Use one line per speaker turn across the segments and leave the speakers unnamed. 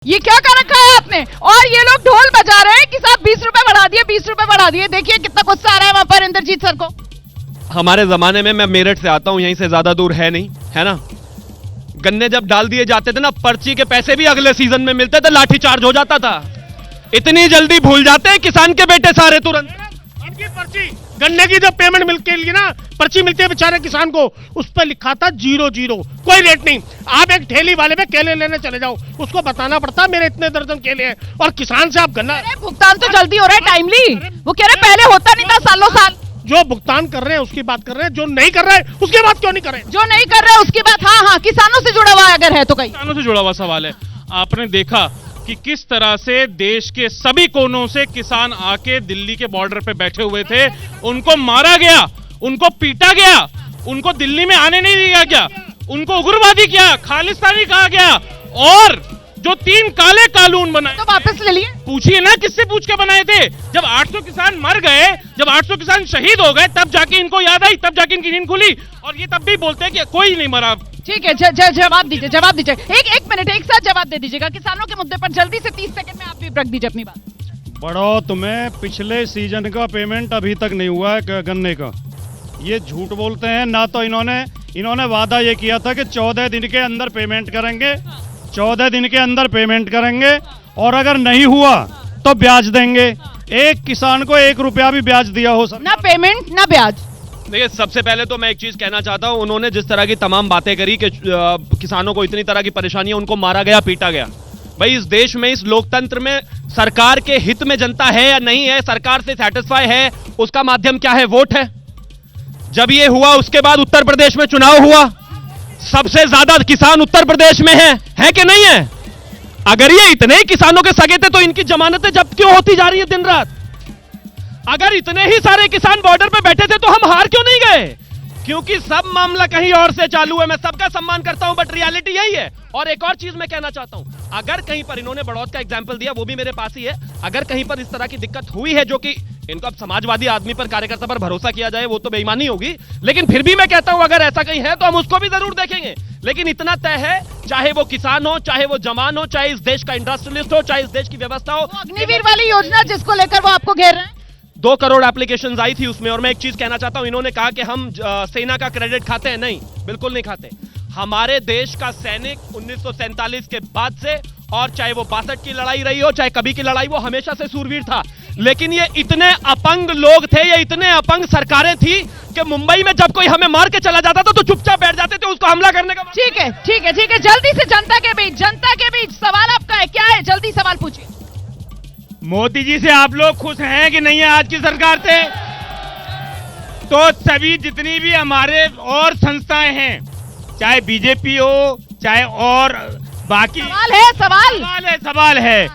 ये क्या कर रखा है आपने? और ये लोग ढोल बजा रहे हैं कि साहब 20 रुपए बढ़ा दिए, 20 रुपए बढ़ा दिए। देखिए कितना गुस्सा आ रहा है वहां पर इंद्रजीत सर को।
हमारे जमाने में, मैं मेरठ से आता हूं, यहीं से ज्यादा दूर है नहीं, है ना। गन्ने जब डाल दिए जाते थे ना, पर्ची के पैसे भी अगले सीजन में मिलते थे, लाठी चार्ज हो जाता था। इतनी जल्दी भूल जाते हैं किसान के बेटे सारे तुरंत।
आपकी पर्ची गन्ने की जब पेमेंट मिलती है ना, पर्ची मिलती है बेचारे किसान को, उस पर लिखा था 0-0, कोई रेट नहीं। आप एक ठेली वाले पे केले लेने चले जाओ, उसको बताना पड़ता मेरे इतने दर्जन केले हैं, और किसान से आप गन्ना।
भुगतान तो जल्दी हो रहा है, टाइमली। वो कह रहे पहले होता नहीं था सालों साल।
जो भुगतान कर रहे हैं उसकी बात कर रहे हैं, जो नहीं कर रहे हैं उसकी बात क्यों नहीं कर रहे?
जो नहीं कर रहे उसकी बात, हाँ, किसानों से जुड़ा हुआ अगर है तो कहीं
किसानों से जुड़ा हुआ सवाल है। आपने देखा कि किस तरह से देश के सभी कोनों से किसान आके दिल्ली के बॉर्डर पे बैठे हुए थे, उनको मारा गया, उनको पीटा गया, उनको दिल्ली में आने नहीं दिया गया, उनको उग्रवादी किया, खालिस्तानी कहा गया, और जो 3 काले कानून बनाए
तो वापस ले लिए।
पूछिए ना किससे पूछ के बनाए थे। जब 800 किसान मर गए, जब 800 किसान शहीद हो गए, तब जाके इनको याद आई, तब जाके इनकी नींद खुली, और ये तब भी बोलते हैं कि कोई नहीं मरा।
ठीक है, जवाब दीजिए, जवाब दीजिए। एक मिनट, एक साथ जवाब दे दीजिएगा किसानों के मुद्दे पर, जल्दी से 30 सेकंड में आप भी रख दीजिए अपनी बात।
बड़ो, तुम्हें पिछले सीजन का पेमेंट अभी तक नहीं हुआ है गन्ने का। ये झूठ बोलते हैं ना। तो इन्होंने वादा ये किया था कि 14 दिन के अंदर पेमेंट करेंगे, 14 दिन के अंदर पेमेंट करेंगे, और अगर नहीं हुआ तो ब्याज देंगे। एक किसान को 1 रुपया भी ब्याज दिया हो सकता?
ना पेमेंट ना ब्याज।
देखिए, सबसे पहले तो मैं एक चीज कहना चाहता हूं, उन्होंने जिस तरह की तमाम बातें करी कि किसानों को इतनी तरह की परेशानी है, उनको मारा गया, पीटा गया। भाई, इस देश में, इस लोकतंत्र में सरकार के हित में जनता है या नहीं है, सरकार से सेटिस्फाई है, उसका माध्यम क्या है? वोट है। जब ये हुआ उसके बाद उत्तर प्रदेश में चुनाव हुआ, सबसे ज्यादा किसान उत्तर प्रदेश में है कि नहीं है? अगर ये इतने ही किसानों के सगे थे तो इनकी जमानतें जब्त क्यों होती जा रही है दिन रात? अगर इतने ही सारे किसान बॉर्डर पे बैठे थे तो हम हार क्यों नहीं गए? क्योंकि सब मामला कहीं और से चालू है। मैं सबका सम्मान करता हूं, बट रियलिटी यही है। और एक और चीज मैं कहना चाहता हूं, अगर कहीं पर, इन्होंने बड़ौद का एग्जांपल दिया, वो भी मेरे पास ही है, अगर कहीं पर इस तरह की दिक्कत हुई है, जो कि इनको अब समाजवादी आदमी पर, कार्यकर्ता पर भरोसा किया जाए, वो तो बेईमानी होगी, लेकिन फिर भी मैं कहता हूं अगर ऐसा कहीं है तो हम उसको भी जरूर देखेंगे। लेकिन इतना तय है, चाहे वो किसान हो, चाहे वो जवान हो, चाहे इस देश का इंडस्ट्रियलिस्ट हो, चाहे इस देश की व्यवस्था हो।
अग्निवीर वाली योजना जिसको लेकर वो आपको घेर रहे हैं,
2 करोड़ एप्लीकेशंस आई थी उसमें। और मैं एक चीज कहना चाहता हूं, इन्होंने कहा कि हम सेना का क्रेडिट खाते हैं। नहीं, बिल्कुल नहीं खाते। हमारे देश का सैनिक 1947 के बाद से, और चाहे वो 62 की लड़ाई रही हो, चाहे कभी की लड़ाई, वो हमेशा से सूरवीर था। लेकिन ये इतने अपंग लोग थे, ये इतने अपंग सरकारें थी कि मुंबई में जब कोई हमें मार के चला जाता था तो चुपचाप बैठ जाते थे उसको हमला करने का।
ठीक है, ठीक है, ठीक है। जल्दी से जनता के बीच सवाल आपका है, क्या है? जल्दी सवाल पूछिए।
मोदी जी से आप लोग खुश हैं कि नहीं है आज की सरकार से? तो सभी जितनी भी हमारे और संस्थाएं हैं, चाहे बीजेपी हो, चाहे और बाकी, सवाल है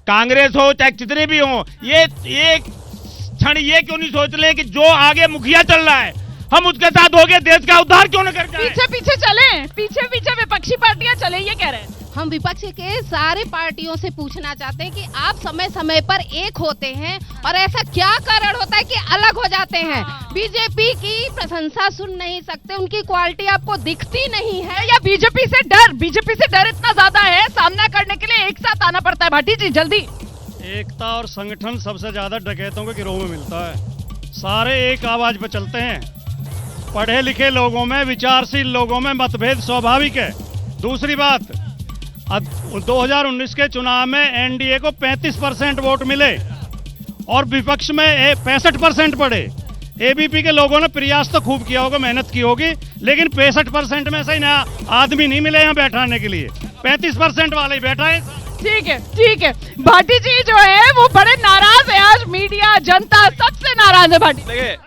कांग्रेस हो, चाहे जितने भी हो, ये क्षण ये क्यों नहीं सोच ले कि जो आगे मुखिया चल रहा है, हम उसके साथ हो गए, देश का उद्धार क्यों न कर जाए?
पीछे चले, पीछे विपक्षी पार्टियां चले, ये कह रहे हैं।
हम विपक्ष के सारे पार्टियों से पूछना चाहते हैं कि आप समय समय पर एक होते हैं, और ऐसा क्या कारण होता है कि अलग हो जाते हैं? बीजेपी की प्रशंसा सुन नहीं सकते, उनकी क्वालिटी आपको दिखती नहीं है,
या बीजेपी से डर इतना ज्यादा है, सामना करने के लिए एक साथ आना पड़ता है? भाटी जी जल्दी।
एकता और संगठन सबसे ज्यादा डकैतों के गिरोह में मिलता है। सारे एक आवाज पे चलते हैं। पढ़े लिखे लोगों में, विचारशील लोगों में मतभेद स्वाभाविक है। दूसरी बात, 2019 के चुनाव में एनडीए को 35% वोट मिले और विपक्ष में 65% पड़े। एबीपी के लोगों ने प्रयास तो खूब किया होगा, मेहनत की होगी, लेकिन 65% में से ना आदमी नहीं मिले यहाँ बैठाने के लिए। 35% वाले ही बैठा है।
ठीक है। भाटी जी जो है वो बड़े नाराज है आज, मीडिया, जनता सबसे नाराज है भाटी।
देखिए,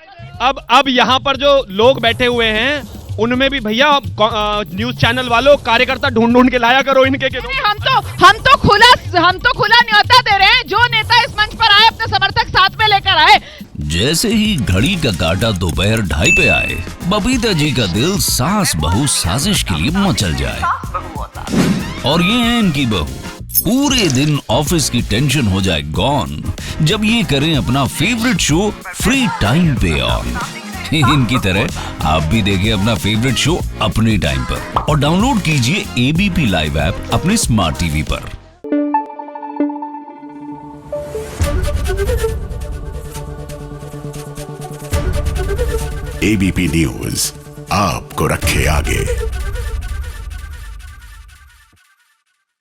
अब यहाँ पर जो लोग बैठे हुए हैं, उनमें भी भैया न्यूज चैनल वालों, कार्यकर्ता ढूंढ के लाया करो इनके। हम तो खुला न्योता दे रहे हैं, जो नेता इस मंच पर आए अपने समर्थक साथ में लेकर आए।
जैसे ही घड़ी का काटा दोपहर 2:30 पे आए, बबीता जी का दिल सास बहू साजिश के लिए मचल जाए। और ये है इनकी बहू, पूरे दिन ऑफिस की टेंशन हो जाए गॉन जब ये करें अपना फेवरेट शो फ्री टाइम पे ऑन। इनकी तरह आप भी देखिए अपना फेवरेट शो अपने टाइम पर और डाउनलोड कीजिए एबीपी लाइव ऐप अपने स्मार्ट टीवी पर।
एबीपी न्यूज आपको रखे आगे।